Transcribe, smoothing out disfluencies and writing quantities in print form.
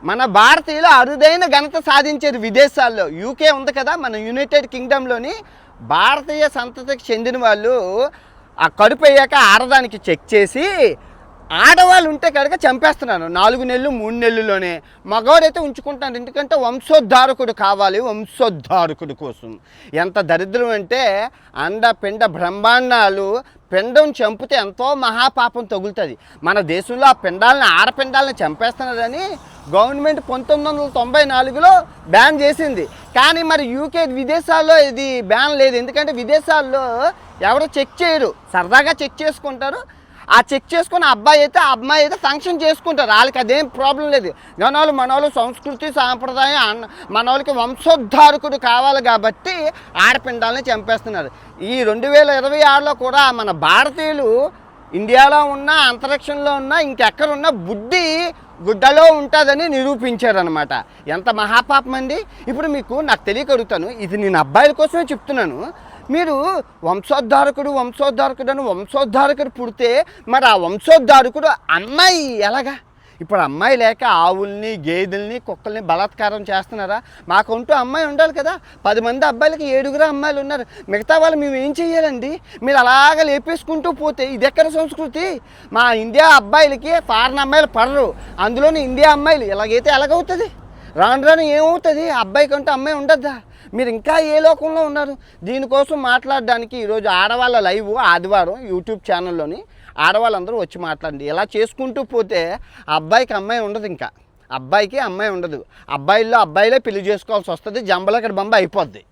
మన భారతీయులు అరుదైన ఘనత సాధించేది విదేశాల్లో. యూకే ఉంది కదా, మన యునైటెడ్ కింగ్డమ్లోని భారతీయ సంతతికి చెందిన వాళ్ళు ఆ కడుపు అయ్యాక ఆడదానికి చెక్ చేసి ఆడవాళ్ళు ఉంటే కనుక చంపేస్తున్నారు 4 నెలలు 3 నెలల్లోనే. మగవాడైతే ఉంచుకుంటారు, ఎందుకంటే వంశోద్ధారకుడు కావాలి, వంశోద్ధారకుడి కోసం. ఎంత దరిద్రం అంటే అండపిండ బ్రహ్మాండాలు పిండం చంపితే ఎంతో మహాపాపం తగులుతుంది. మన దేశంలో ఆ పిండాలని ఆడపిండాలని చంపేస్తున్నారని గవర్నమెంట్ 1994లో బ్యాన్ చేసింది. కానీ మరి యూకే విదేశాల్లో ఇది బ్యాన్ లేదు, ఎందుకంటే విదేశాల్లో ఎవరు చెక్ చేయరు, సరదాగా చెక్ చేసుకుంటారు. ఆ చెక్ చేసుకుని అబ్బాయి అయితే ఆ అమ్మాయి అయితే ఫంక్షన్ చేసుకుంటారు, వాళ్ళకి అదేం ప్రాబ్లం లేదు. మనవాళ్ళు సంస్కృతి సాంప్రదాయం మనవాళ్ళకి వంశోద్ధారకుడు కావాలి కాబట్టి ఆడపిండాలని చంపేస్తున్నారు. ఈ 2026లో కూడా మన భారతీయులు ఇండియాలో ఉన్న అంతరిక్షంలో ఉన్న ఇంకెక్కడున్న బుద్ధి గుడ్డలో ఉంటుందని నిరూపించారనమాట. ఎంత మహాపాపం అండి. ఇప్పుడు మీకు నాకు తెలియక అడుగుతాను, ఇది నేను అబ్బాయిల కోసమే చెప్తున్నాను. మీరు వంశోద్ధారకుడు అని వంశోద్ధారకుడు పుడితే మరి ఆ వంశోద్ధారకుడు అమ్మాయి ఎలాగా? ఇప్పుడు అమ్మాయి లేక ఆవుల్ని గేదెల్ని కుక్కల్ని బలాత్కారం చేస్తున్నారా? మాకంటూ అమ్మాయి ఉండాలి కదా. 10 మంది అబ్బాయిలకి 7 అమ్మాయిలు ఉన్నారు, మిగతా వాళ్ళు మేము ఏం చెయ్యాలండి? మీరు అలాగ లేపేసుకుంటూ పోతే ఇది ఎక్కడ సంస్కృతి? మా ఇండియా అబ్బాయిలకి ఫారెన్ అమ్మాయిలు పడరు, అందులోని ఇండియా అమ్మాయిలు ఎలాగైతే ఎలాగవుతుంది? రాను ఏమవుతుంది? అబ్బాయి కంటూ అమ్మాయి ఉండద్దా? మీరు ఇంకా ఏ లోకంలో ఉన్నారు? దీనికోసం మాట్లాడడానికి ఈరోజు ఆడవాళ్ళ లైవ్ ఆదివారం యూట్యూబ్ ఛానల్లోని ఆడవాళ్ళందరూ వచ్చి మాట్లాడండి. ఇలా చేసుకుంటూ పోతే అబ్బాయికి అమ్మాయి ఉండదు, ఇంకా అబ్బాయికి అమ్మాయి ఉండదు. అబ్బాయిల్లో అబ్బాయిలే పెళ్లి చేసుకోవాల్సి వస్తుంది, జంబలకడ బంబ అయిపోద్ది.